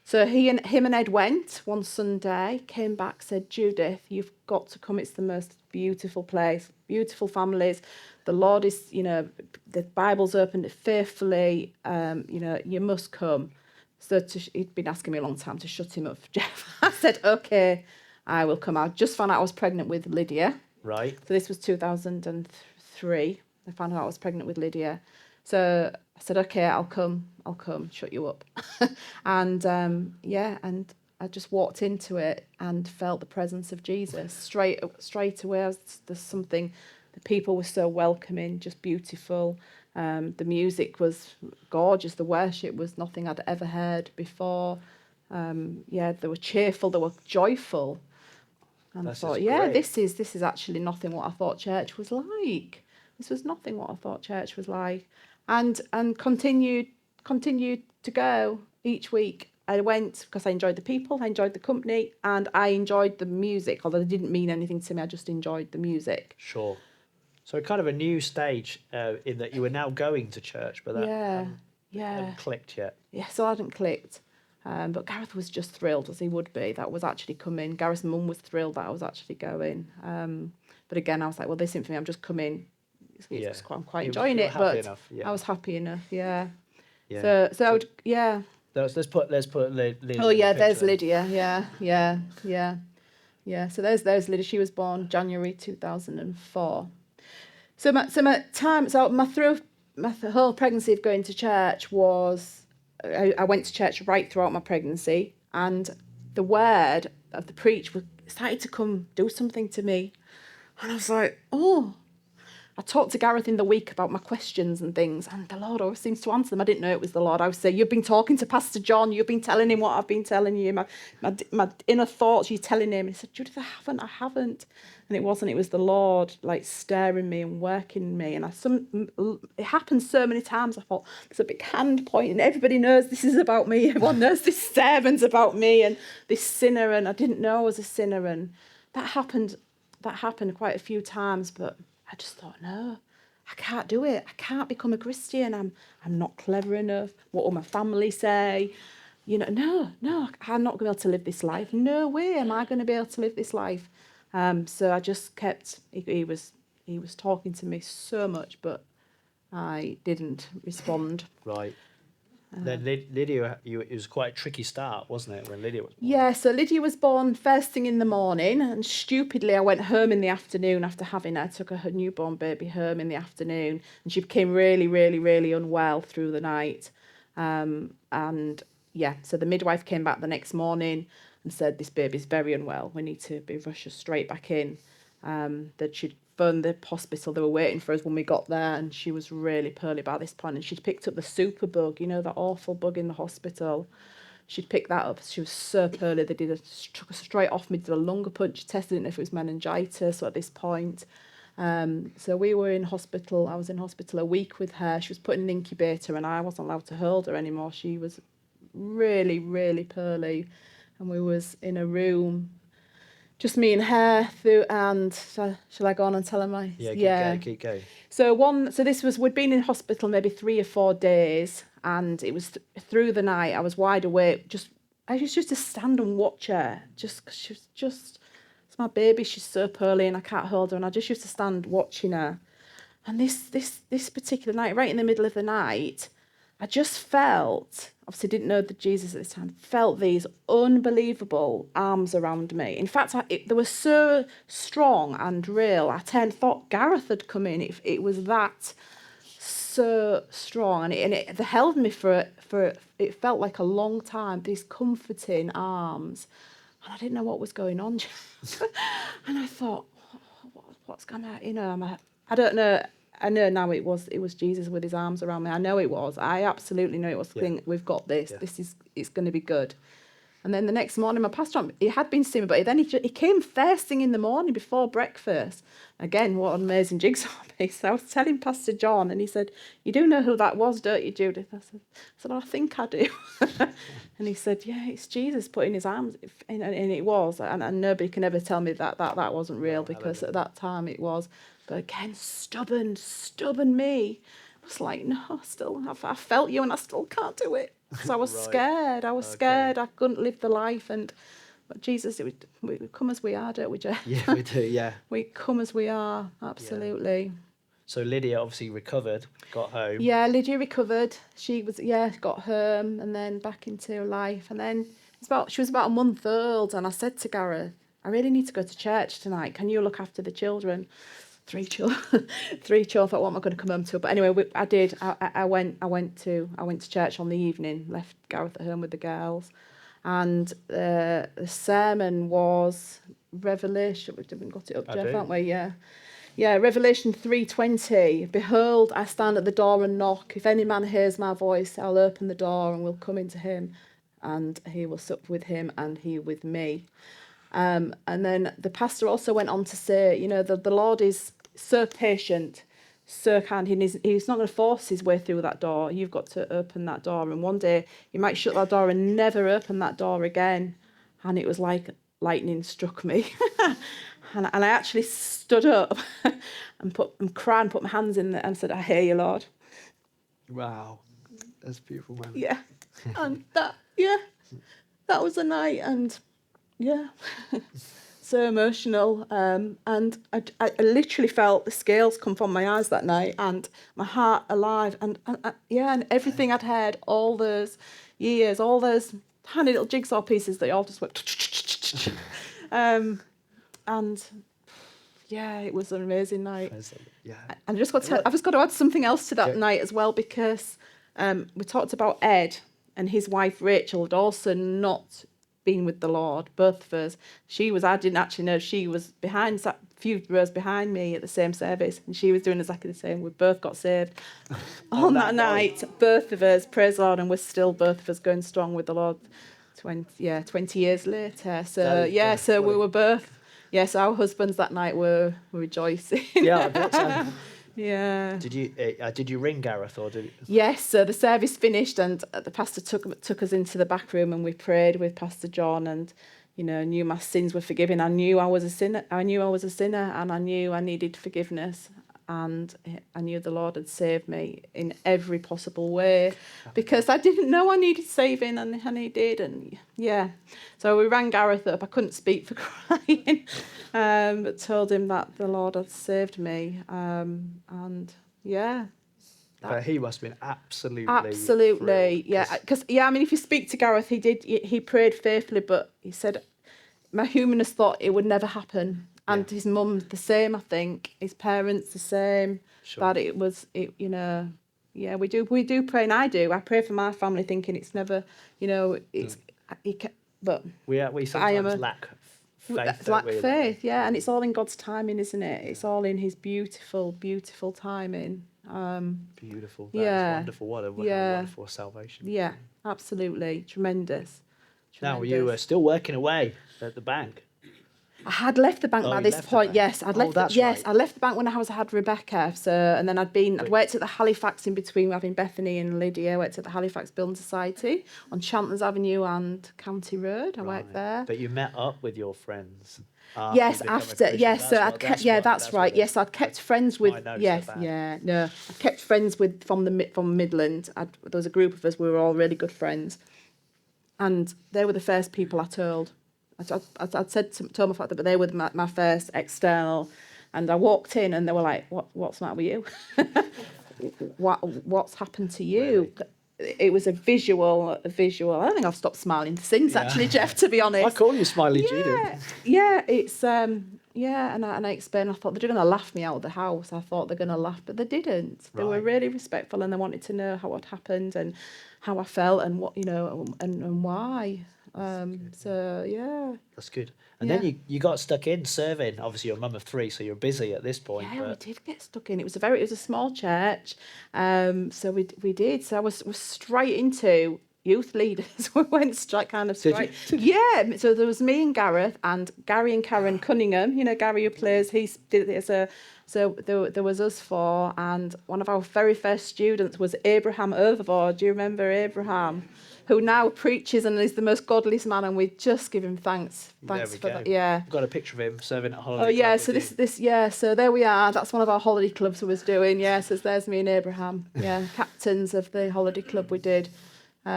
So him and Ed went one Sunday, came back, said, Judith, you've got to come. It's the most beautiful place, beautiful families. The Lord is, the Bible's opened faithfully. You must come. So he'd been asking me a long time to shut him up, Jeff. I said, okay, I will come. I just found out I was pregnant with Lydia. Right. So this was 2003. I found out I was pregnant with Lydia. So I said, okay, I'll come, shut you up. And and I just walked into it and felt the presence of Jesus straight away. There's something, the people were so welcoming, just beautiful. The music was gorgeous. The worship was nothing I'd ever heard before. They were cheerful, they were joyful. And I thought, this is actually nothing what I thought church was like. This was nothing what I thought church was like. And continued to go each week. I went because I enjoyed the people, I enjoyed the company, and I enjoyed the music, although it didn't mean anything to me. I just enjoyed the music. Sure. So kind of a new stage in that you were now going to church, but that hadn't clicked yet. Yeah, so I hadn't clicked. But Gareth was just thrilled, as he would be, that was actually coming. Gareth's mum was thrilled that I was actually going. But again, I was like, well, this isn't for me. I'm just coming. I'm quite enjoying it, but I was happy enough. Yeah. So I would, Let's put Lydia. Oh yeah, there's Lydia. Yeah. So there's Lydia. She was born January 2004. So my whole pregnancy of going to church was. I went to church right throughout my pregnancy, and the word of the preach started to do something to me, and I was like, oh, I talked to Gareth in the week about my questions and things, and the Lord always seems to answer them. I didn't know it was the Lord. I would say, you've been talking to Pastor John, you've been telling him what I've been telling you, my inner thoughts, you're telling him. And he said, Judith, I haven't. And it wasn't, it was the Lord, like, staring me and working me. And it happened so many times, I thought, there's a big hand pointing. Everybody knows this is about me. Everyone knows this sermon's about me and this sinner, and I didn't know I was a sinner. And that happened quite a few times, but I just thought, no, I can't do it. I can't become a Christian. I'm not clever enough. What will my family say? No, I'm not going to be able to live this life. No way am I going to be able to live this life. So I just kept, he was talking to me so much, but I didn't respond. Right. Then Lydia, it was quite a tricky start, wasn't it, when Lydia was born? Yeah, so Lydia was born first thing in the morning, and stupidly I went home in the afternoon after having her. I took her newborn baby home in the afternoon, and she became really, really, really unwell through the night. So the midwife came back the next morning and said, this baby's very unwell, we need to rush her straight back in. That she'd phoned the hospital, they were waiting for us when we got there, and she was really poorly by this point, and she'd picked up the super bug, that awful bug in the hospital. She'd picked that up. She was so poorly, they took her straight off me, did a lung puncture test, didn't know if it was meningitis at this point. So we were in hospital, I was in hospital a week with her. She was put in an incubator, and I wasn't allowed to hold her anymore. She was really, really poorly, and we was in a room, just me and her, and shall I go on and tell her my... Keep going. So we'd been in hospital maybe 3 or 4 days, and it was through the night, I was wide awake, I used just to stand and watch her, just because she was it's my baby, she's so poorly and I can't hold her, and I just used to stand watching her. And this particular night, right in the middle of the night, I just felt, obviously didn't know the Jesus at the time, felt these unbelievable arms around me. In fact, they were so strong and real. I thought Gareth had come in. It was that so strong, and it held me for it felt like a long time. These comforting arms, and I didn't know what was going on. And I thought, what's going on? I don't know. I know now it was Jesus with his arms around me. I know it was. I absolutely know it was. Think we've got this. Yeah. It's going to be good. And then the next morning, my pastor, he had been seeing me, but then he came first thing in the morning before breakfast. Again, what an amazing jigsaw piece. I was telling Pastor John, and he said, "You do know who that was, don't you, Judith?" I said, "I think I do." And he said, "Yeah, it's Jesus putting his arms," and it was. And nobody can ever tell me that wasn't real, because at that time it was. But again, stubborn me. I was like, no, I felt you, and I still can't do it. So I was scared. Scared. I couldn't live the life. But Jesus, we come as we are, don't we, Jeff? Yeah, we do, yeah. We come as we are, absolutely. Yeah. So Lydia obviously recovered, got home. Yeah, Lydia recovered. She was, got home and then back into life. And then she was about a month old, and I said to Gareth, I really need to go to church tonight. Can you look after the children? 3 children. I thought, what am I going to come home to? But anyway, I did. I went to church on the evening. Left Gareth at home with the girls, and the sermon was Revelation. We've got it up, Jeff, haven't we? Yeah. Revelation 3:20. Behold, I stand at the door and knock. If any man hears my voice, I'll open the door and will come into him, and he will sup with him, and he with me. And then the pastor also went on to say, the Lord is so patient, so kind. He's not going to force his way through that door. You've got to open that door. And one day he might shut that door and never open that door again. And it was like lightning struck me. and I actually stood up and cried and put my hands in there and said, I hear you, Lord. Wow. That's a beautiful moment. Yeah. And that was a night, and so emotional, and I literally felt the scales come from my eyes that night, and my heart alive, and everything I'd heard all those years, all those tiny little jigsaw pieces, they all just went, and it was an amazing night. Yeah. And I've just got to add something else to that night as well, because we talked about Ed and his wife Rachel had also not been with the Lord, both of us. I didn't actually know she was behind few rows behind me at the same service, and she was doing exactly the same. We both got saved on that night. Both of us, praise the Lord, and we're still both of us going strong with the Lord 20 years later. So so we were both, yes, our husbands that night were rejoicing. Yeah, I bet so. Yeah. Did you ring Gareth or did? Yes. So the service finished, and the pastor took us into the back room, and we prayed with Pastor John, and knew my sins were forgiven. I knew I was a sinner. And I knew I needed forgiveness, and I knew the Lord had saved me in every possible way, because I didn't know I needed saving, and He did. And so we rang Gareth up. I couldn't speak for crying, but told him that the Lord had saved me, But he must have been absolutely thrilled, because I mean, if you speak to Gareth, he prayed faithfully, but he said my humanness thought it would never happen, and his mum the same, I think, his parents the same. Sure. That it was we do pray, and I pray for my family, thinking it's never but we sometimes lack faith. And it's all in God's timing, isn't it? It's all in His beautiful timing. Beautiful. That's wonderful. What a wonderful salvation. Yeah, absolutely. Tremendous. Now, you were still working away at the bank. I had left the bank by this point. Yes, I'd left. I left the bank when I had Rebecca. So, and then I'd worked at the Halifax in between having Bethany and Lydia. I worked at the Halifax Building Society on Chantons Avenue and County Road. I worked there. But you met up with your friends. Yes, after. Yes, so I'd kept. Yeah, that's right. Yes, I'd kept friends with. Yes, I kept friends with from Midland. There was a group of us. We were all really good friends, and they were the first people I told. I'd told my father, but they were my first external, and I walked in and they were like, "What's the matter with you? What's happened to you?" Really? It was a visual. I don't think I've stopped smiling since, actually, Jeff. To be honest, I call you Smiley Judith. Yeah, it's and I explained. I thought they're going to laugh me out of the house. I thought they're going to laugh, but they didn't. They were really respectful, and they wanted to know how it happened and how I felt and what and why. That's good. And then you got stuck in serving. Obviously, you're a mum of 3, so you're busy at this point. Yeah, we did get stuck in. It was a small church, so we did. So I was straight into youth leaders. We went straight. Yeah. So there was me and Gareth and Gary and Karen Cunningham. Gary who plays. He did it So there was us 4, and one of our very first students was Abraham Overboard. Do you remember Abraham? Who now preaches and is the most godliest man, and we just give him thanks. Thanks for that. Yeah. I've got a picture of him serving at holiday. Oh yeah, so so there we are. That's one of our holiday clubs we was doing. Yeah, so there's me and Abraham. Yeah, captains of the holiday club we did. So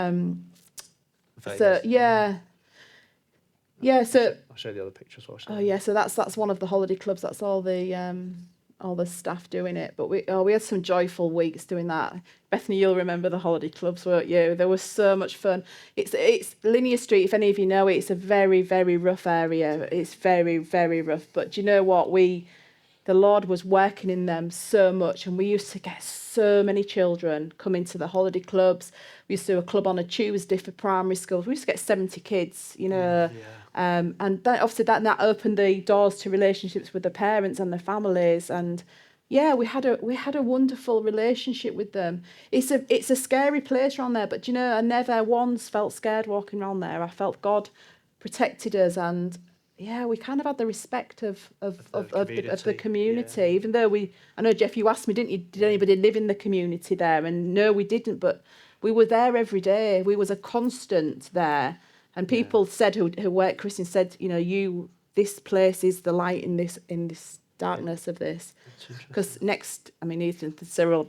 I'll show you the other pictures. So that's one of the holiday clubs. That's all the staff doing it, but we had some joyful weeks doing that. Bethany, you'll remember the holiday clubs, won't you? There was so much fun. It's Linear Street, if any of you know it. It's a very, very rough area. It's very, very rough. But do you know what? The Lord was working in them so much, and we used to get so many children coming to the holiday clubs. We used to do a club on a Tuesday for primary schools. We used to get 70 kids, and that, obviously that opened the doors to relationships with the parents and the families, and we had a wonderful relationship with them. It's a scary place around there, but I never once felt scared walking around there. I felt God protected us, and we kind of had the respect of the community, even though I know, Jeff, you asked me, didn't you, did anybody live in the community there? And no, we didn't, but we were there every day. We was a constant there. And people said who worked, Christian said, this place is the light in this darkness of this. Because next, I mean, Edith and Cyril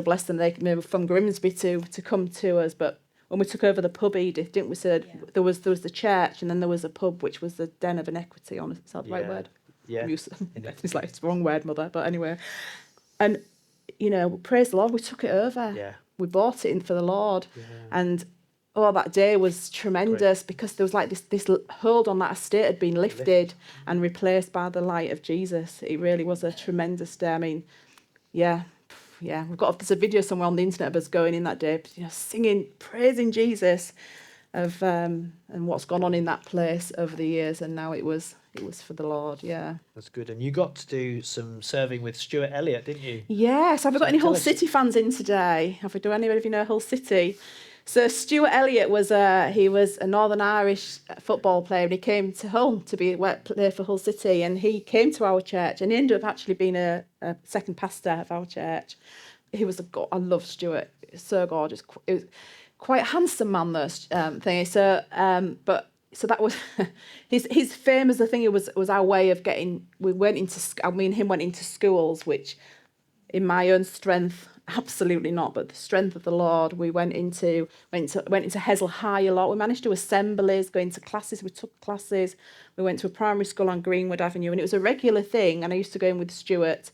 bless them, they moved from Grimsby to come to us. But when we took over the pub, Edith, didn't we? So there was the church, and then there was a pub, which was the Den of Inequity. Is that the right word? Yeah. It's like, it's the wrong word, Mother. But anyway, and praise the Lord, we took it over. Yeah. We bought it in for the Lord, and that day was tremendous. Great. Because there was like this hold on that estate had been lifted and replaced by the light of Jesus. It really was a tremendous day. I mean, there's a video somewhere on the internet of us going in that day, singing, praising Jesus. and what's gone on in that place over the years, and now it was for the Lord. Yeah, that's good. And you got to do some serving with Stuart Elliott, didn't you? Yes. Have we got any Hull City fans in today? Do anybody of you know Hull City? So Stuart Elliott was he was a Northern Irish football player, and he came to Hull to play for Hull City, and he came to our church, and he ended up actually being a second pastor of our church. He was I love Stuart. So gorgeous. It was quite a handsome man, though, thingy. So that was his fame as a thing. It was our way of getting. We went into. Me and him went into schools, which, in my own strength, absolutely not. But the strength of the Lord, we went into Hesel High a lot. We managed to do assemblies, go into classes. We took classes. We went to a primary school on Greenwood Avenue, and it was a regular thing. And I used to go in with Stuart.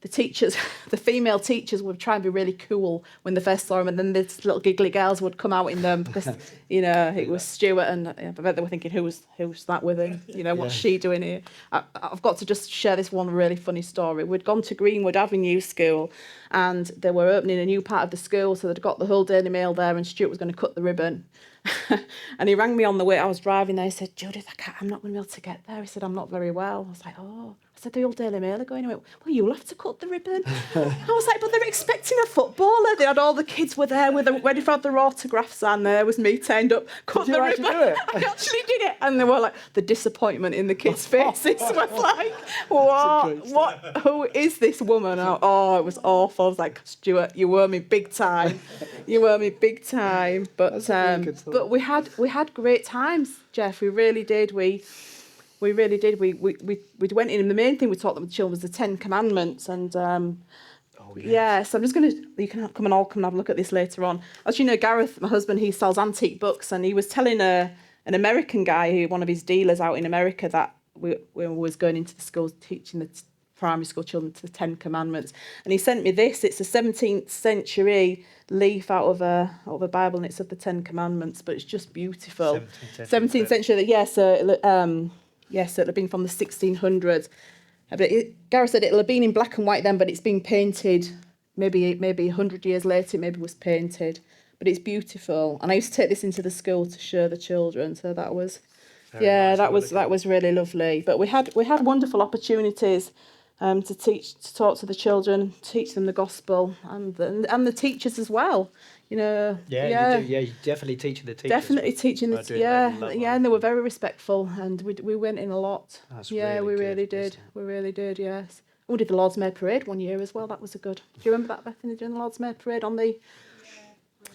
The teachers, the female teachers, would try and be really cool when they first saw him, and then these little giggly girls would come out in them because, it was Stuart, and I bet they were thinking, who's that with him? What's she doing here? I've got to just share this one really funny story. We'd gone to Greenwood Avenue School, and they were opening a new part of the school, so they'd got the Hull Daily Mail there, and Stuart was going to cut the ribbon. And he rang me on the way. I was driving there. He said, Judith, I'm not going to be able to get there. He said, I'm not very well. I was like, oh. I said, the Hull Daily Mail are going. He went, well, you'll have to cut the ribbon. I was like, but they're expecting a footballer. They had all the kids were there ready for their autographs, and there was me turned up, cut the ribbon. I actually did it. And they were like, the disappointment in the kids' faces was like, what? Who is this woman? Oh, it was awful. I was like, Stuart, you were me big time. You were me big time. But we had great times, Jeff. We really did. We really did. We went in, and the main thing we taught them, the children, was the 10 Commandments. And so I'm just going to, you can come and have a look at this later on. As you know, Gareth, my husband, he sells antique books, and he was telling an American guy, one of his dealers out in America, that we was going into the schools teaching the primary school children the 10 Commandments. And he sent me this. It's a 17th century leaf out of a Bible, and it's of the 10 Commandments, but it's just beautiful. 17th century, yes. Yes, it'll have been from the 1600s. Gareth said it'll have been in black and white then, but it's been painted maybe 100 years later. It maybe was painted, but it's beautiful. And I used to take this into the school to show the children. So that was, nice. that was really lovely. But we had wonderful opportunities to talk to the children, teach them the gospel, and the teachers as well. You do. Yeah, you're definitely teaching the teachers. Definitely teaching the and they were very respectful, and we went in a lot. That's we really really good, did. We really did. Yes. We did the Lord's Maid Parade one year as well. That was a good. Do you remember that, Bethany, doing the Lord's Maid Parade on the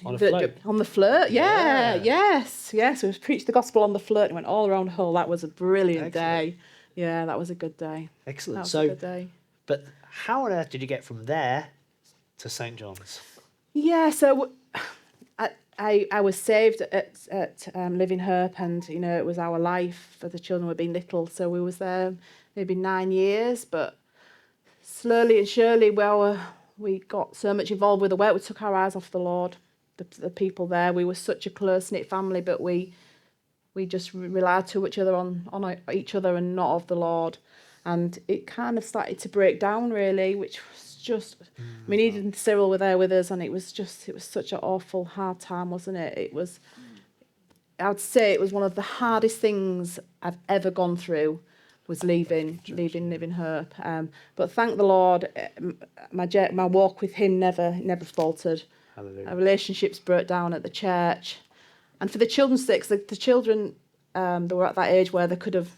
float? On the float, yes. We preached the gospel on the float and went all around Hull. That was a brilliant day. Yeah, that was a good day. Excellent. That was a good day. But how on earth did you get from there to St. John's? Yeah, so I was saved at Living Hope, and it was our life for the children were being little. So we was there maybe 9 years, but slowly and surely, we got so much involved with the work, we took our eyes off the Lord. The people there, we were such a close knit family, but we just relied too much on each other and not of the Lord, and it kind of started to break down really, which was just. I mean, Edith and Cyril were there with us, and it was such an awful hard time, wasn't it? It was. I would say it was one of the hardest things I've ever gone through, was leaving Living Hope. But thank the Lord, my walk with Him never faltered. Hallelujah. Our relationships broke down at the church, and for the children's sake, the children they were at that age where they could have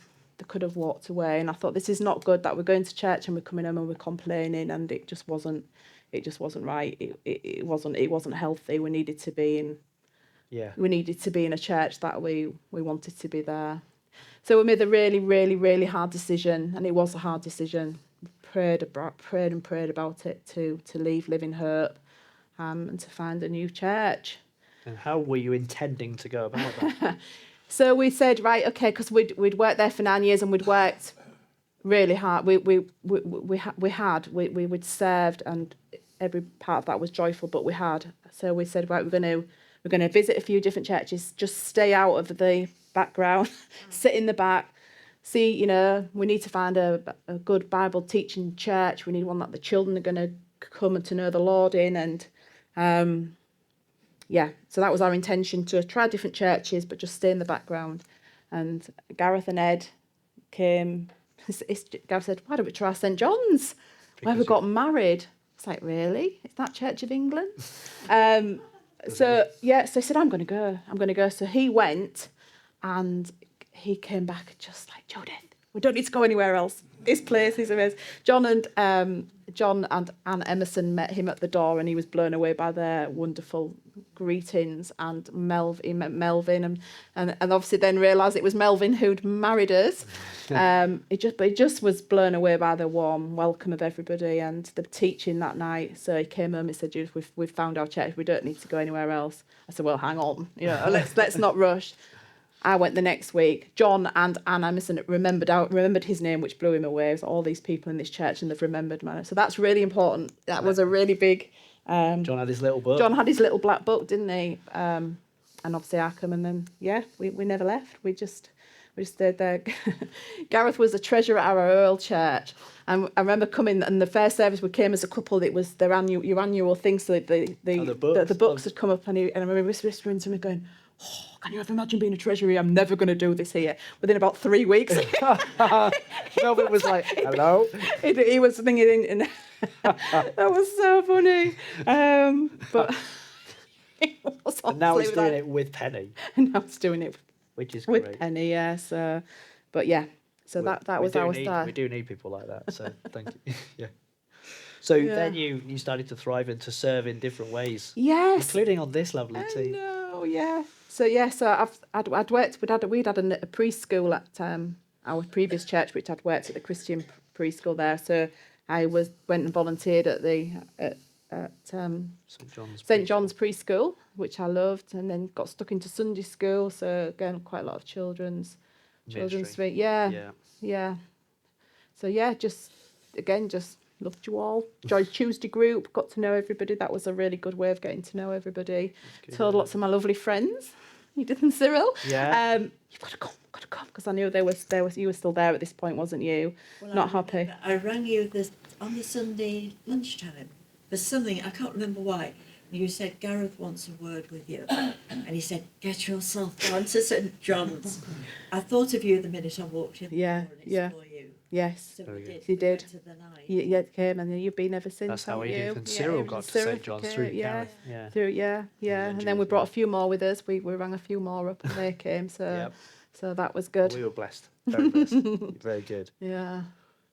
walked away, and I thought, this is not good that we're going to church and we're coming home and we're complaining, and it just wasn't right. It wasn't healthy. We needed to be in a church that we wanted to be there. So we made a really, really, really hard decision, and it was a hard decision. Prayed about it to leave Living Hope, and to find a new church. And how were you intending to go about that? So we said, right, okay, because we'd worked there for 9 years, and we'd worked really hard. We'd served, and every part of that was joyful. But we had. So we said, right, we're going to visit a few different churches. Just stay out of the background, sit in the back. See, we need to find a good Bible teaching church. We need one that the children are going to come and to know the Lord in, and so that was our intention, to try different churches, but just stay in the background. And Gareth and Ed came. Gareth said, "Why don't we try St John's? Where we got married?" It's like, really? It's that Church of England? So he said, I'm going to go. So he went, and he came back just like, "Judith, we don't need to go anywhere else. This place is amazing." John and Anne Emerson met him at the door, and he was blown away by their wonderful greetings. And he met Melvin, and obviously then realised it was Melvin who'd married us. He just was blown away by the warm welcome of everybody and the teaching that night. So he came home and said, "Judith, we've found our church. We don't need to go anywhere else." I said, "Well, hang on, let's not rush." I went the next week. John and Anne Emerson remembered his name, which blew him away. It was all these people in this church, and they've remembered mine. So that's really important. That was a really big. John had his little book. John had his little black book, didn't he? And obviously I come, and then we never left. We just stayed there. Gareth was a treasurer at our Earl church, and I remember coming, and the first service we came as a couple. It was your annual thing, so the books had come up, and I remember whispering to me, going, "Oh, can you ever imagine being a treasurer? I'm never going to do this here." Within about 3 weeks, Melvin was like, "Hello." He was thinking, and that was so funny. But and now he's doing it with Penny. And now he's doing it which is with great. Penny, yes. But yeah, so that was our start. We do need people like that. So thank you. Yeah. So then you started to thrive and to serve in different ways. Yes. Including on this lovely team. No, yeah. So I'd worked. We'd had a preschool at our previous church, which I'd worked at the Christian preschool there. So I went and volunteered at St John's preschool, which I loved, and then got stuck into Sunday school. So again, quite a lot of children's suite. Yeah. So just loved you all. Joined Tuesday group, got to know everybody. That was a really good way of getting to know everybody. Told lots of my lovely friends, Judith and Cyril. Yeah. You've got to come, because I knew there was you were still there at this point, wasn't you? Well, Not happy. I rang you on the Sunday lunchtime for something, I can't remember why. You said, "Gareth wants a word with you." And he said, "Get yourself down to St John's." I thought of you the minute I walked in the door, and it's for you. Yes, So you did. To the night. You came, and you've been ever since. That's how haven't Edith you? and Cyril got to St John's through Gareth. And then we brought a few more with us. We rang a few more up, and they came. So so that was good. We were blessed. Very blessed. Very good. Yeah.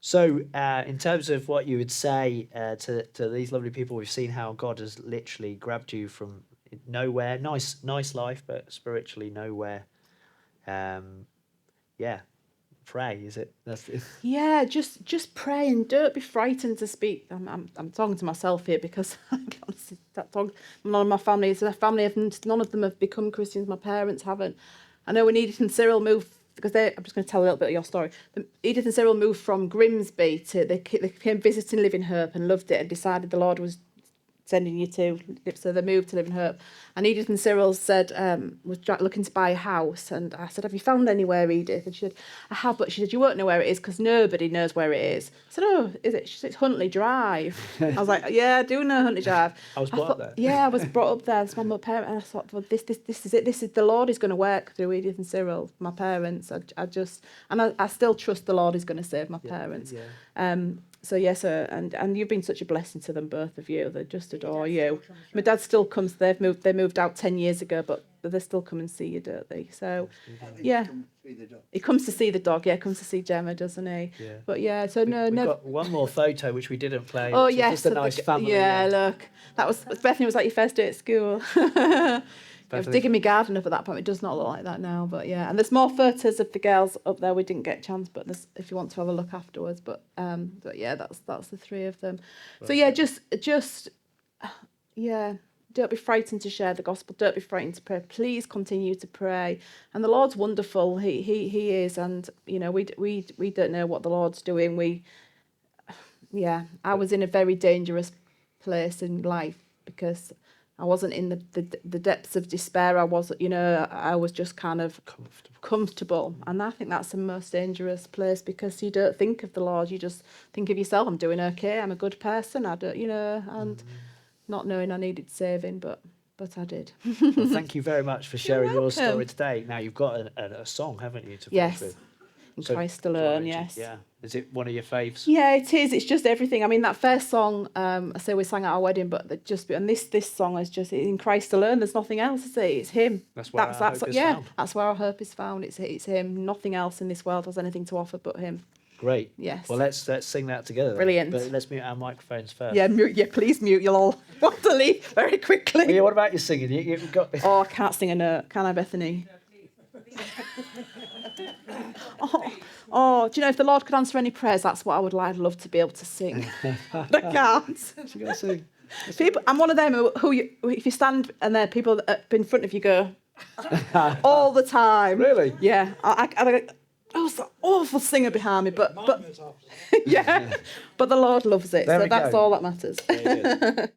So, in terms of what you would say to these lovely people, we've seen how God has literally grabbed you from nowhere. Nice life, but spiritually nowhere. Pray, is it? That's it. Yeah, just pray and don't be frightened to speak. I'm talking to myself here, because none of my family, none of them have become Christians. My parents haven't. I know when Edith and Cyril moved, because I'm just going to tell a little bit of your story. Edith and Cyril moved from Grimsby they came visiting Living Hope and loved it, and decided the Lord was sending you to, so they moved to Living Hope. And Edith and Cyril said, was looking to buy a house, and I said, "Have you found anywhere, Edith?" And she said, "I have," but she said, "You won't know where it is, because nobody knows where it is." I said, "Oh, is it?" She said, "It's Huntley Drive." I was like, "Yeah, I do know Huntley Drive." I was brought up there. Yeah, I was brought up there. That's my parents, and I thought, well, this is it. This is, the Lord is going to work through Edith and Cyril, my parents. I still trust the Lord is going to save my parents. And you've been such a blessing to them, both of you. They just adore you. My dad still comes. They moved out 10 years ago, but they still come and see you, don't they? So, yeah. He comes to see the dog. Yeah, comes to see Gemma, doesn't he? Yeah. But yeah, so We've got one more photo which we didn't play. Oh which is yes, just a nice family. Yeah, look, that was Bethany. Was like your first day at school. I was digging my garden up at that point. It does not look like that now, but yeah. And there's more photos of the girls up there. We didn't get a chance, but there's, if you want to have a look afterwards. But yeah, that's the three of them. Right. So yeah, just don't be frightened to share the gospel. Don't be frightened to pray. Please continue to pray. And the Lord's wonderful. He is, and you know we don't know what the Lord's doing. I was in a very dangerous place in life because I wasn't in the depths of despair. I was just kind of comfortable. And I think that's the most dangerous place, because you don't think of the Lord. You just think of yourself. I'm doing okay. I'm a good person. I don't, and not knowing I needed saving. But but I did. Well, thank you very much for sharing your story welcome. today. Now you've got a song, haven't you, to finish Yes. with? In So, Christ to do you wanna learn, mention- yes. Yeah. Is it one of your faves? Yeah, it is. It's just everything. I mean, that first song, I say we sang at our wedding, but this song is just in Christ to learn. There's nothing else to see. It's Him. That's where our hope is found. That's where our hope is found. It's Him. Nothing else in this world has anything to offer but Him. Great. Yes. Well, let's sing that together. Then. Brilliant. But let's mute our microphones first. Yeah, mute. Yeah, please mute. You'll all want to leave very quickly. Well, yeah, what about your singing? You've got. Oh, I can't sing a note, can I, Bethany? Oh, do you know, if the Lord could answer any prayers, that's what I'd love to be able to sing. I can't. She's going to sing. People, I'm one of them who if you stand and there, people in front of you go all the time. Really? Yeah. I was an awful singer behind me, but yeah. But the Lord loves it, There so we that's go. all that matters. Very good.